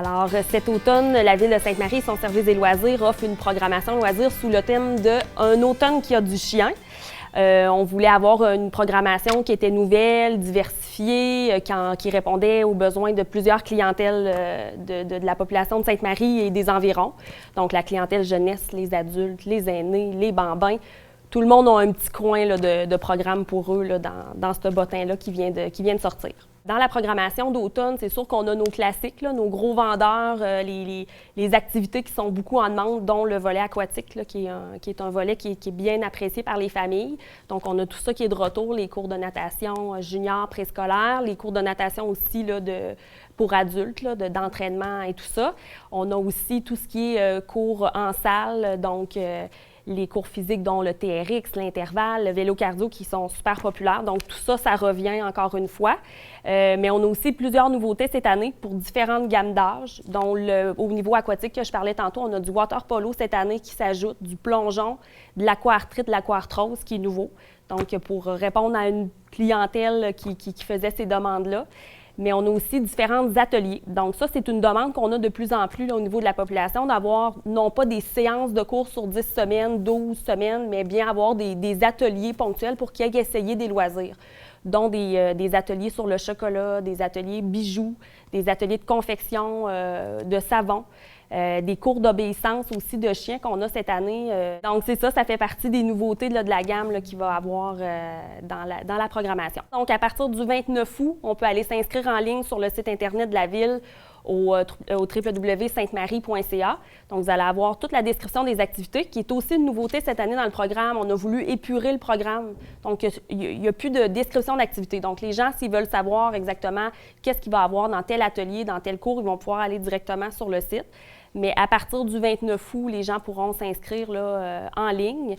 Alors, cet automne, la Ville de Sainte-Marie et son service des loisirs offre une programmation loisirs sous le thème de « Un automne qui a du chien ». On voulait avoir une programmation qui était nouvelle, diversifiée, qui répondait aux besoins de plusieurs clientèles de la population de Sainte-Marie et des environs. Donc, la clientèle jeunesse, les adultes, les aînés, les bambins. Tout le monde a un petit coin là, de programme pour eux là, dans ce bottin-là qui vient de sortir. Dans la programmation d'automne, c'est sûr qu'on a nos classiques, là, nos gros vendeurs, les activités qui sont beaucoup en demande, dont le volet aquatique, là, qui est un volet qui est bien apprécié par les familles. Donc, on a tout ça qui est de retour, les cours de natation junior, préscolaire, les cours de natation aussi là, pour adultes, là, d'entraînement et tout ça. On a aussi tout ce qui est cours en salle, donc les cours physiques, dont le TRX, l'intervalle, le vélo cardio, qui sont super populaires. Donc, tout ça, ça revient encore une fois. Mais on a aussi plusieurs nouveautés cette année pour différentes gammes d'âge, dont au niveau aquatique que je parlais tantôt, on a du water polo cette année qui s'ajoute, du plongeon, de l'aquarthrite, de l'aquarthrose qui est nouveau. Donc, pour répondre à une clientèle qui faisait ces demandes-là. Mais on a aussi différents ateliers. Donc ça, c'est une demande qu'on a de plus en plus là, au niveau de la population, d'avoir non pas des séances de cours sur 10 semaines, 12 semaines, mais bien avoir des ateliers ponctuels pour qu'ils aient essayé des loisirs, dont des ateliers sur le chocolat, des ateliers bijoux, des ateliers de confection, de savon. Des cours d'obéissance aussi de chiens qu'on a cette année. Donc, c'est ça, ça fait partie des nouveautés là, de la gamme qu'il va y avoir dans la programmation. Donc, à partir du 29 août, on peut aller s'inscrire en ligne sur le site Internet de la Ville au www.saintemarie.ca. Donc, vous allez avoir toute la description des activités, qui est aussi une nouveauté cette année dans le programme. On a voulu épurer le programme. Donc, il n'y a plus de description d'activités. Donc, les gens, s'ils veulent savoir exactement qu'est-ce qu'il va y avoir dans tel atelier, dans tel cours, ils vont pouvoir aller directement sur le site. Mais à partir du 29 août, les gens pourront s'inscrire là, en ligne.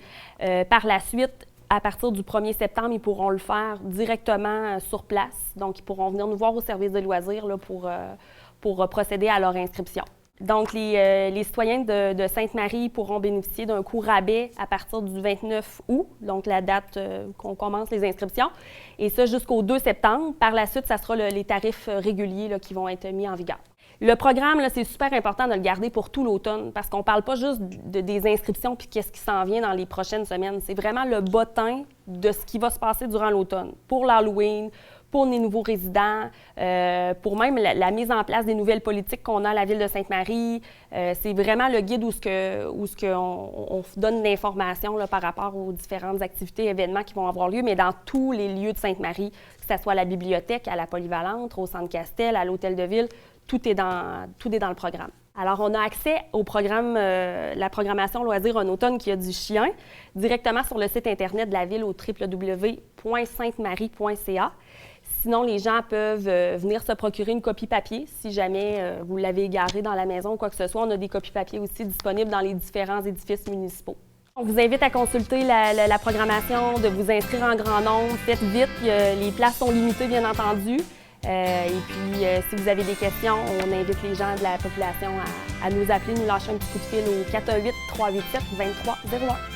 Par la suite, à partir du 1er septembre, ils pourront le faire directement sur place. Donc, ils pourront venir nous voir au service de loisirs là, pour procéder à leur inscription. Donc, les citoyens de Sainte-Marie pourront bénéficier d'un coût rabais à partir du 29 août, donc la date qu'on commence les inscriptions, et ça jusqu'au 2 septembre. Par la suite, ça sera les tarifs réguliers là, qui vont être mis en vigueur. Le programme, là, c'est super important de le garder pour tout l'automne parce qu'on ne parle pas juste des inscriptions puis qu'est-ce qui s'en vient dans les prochaines semaines. C'est vraiment le bottin de ce qui va se passer durant l'automne, pour l'Halloween, pour les nouveaux résidents, pour même la mise en place des nouvelles politiques qu'on a à la Ville de Sainte-Marie. C'est vraiment le guide où on donne l'information par rapport aux différentes activités, événements qui vont avoir lieu, mais dans tous les lieux de Sainte-Marie, que ce soit à la bibliothèque, à la Polyvalente, au Centre Castel, à l'Hôtel de Ville. Tout est dans le programme. Alors, on a accès au programme, la programmation loisirs en automne qui a du chien, directement sur le site Internet de la Ville au www.saintemarie.ca. Sinon, les gens peuvent venir se procurer une copie papier si jamais vous l'avez égaré dans la maison ou quoi que ce soit. On a des copies papier aussi disponibles dans les différents édifices municipaux. On vous invite à consulter la programmation, de vous inscrire en grand nombre. Faites vite, les places sont limitées, bien entendu. Et puis, si vous avez des questions, on invite les gens de la population à nous appeler, nous lâcher un petit coup de fil au 418-387-2301.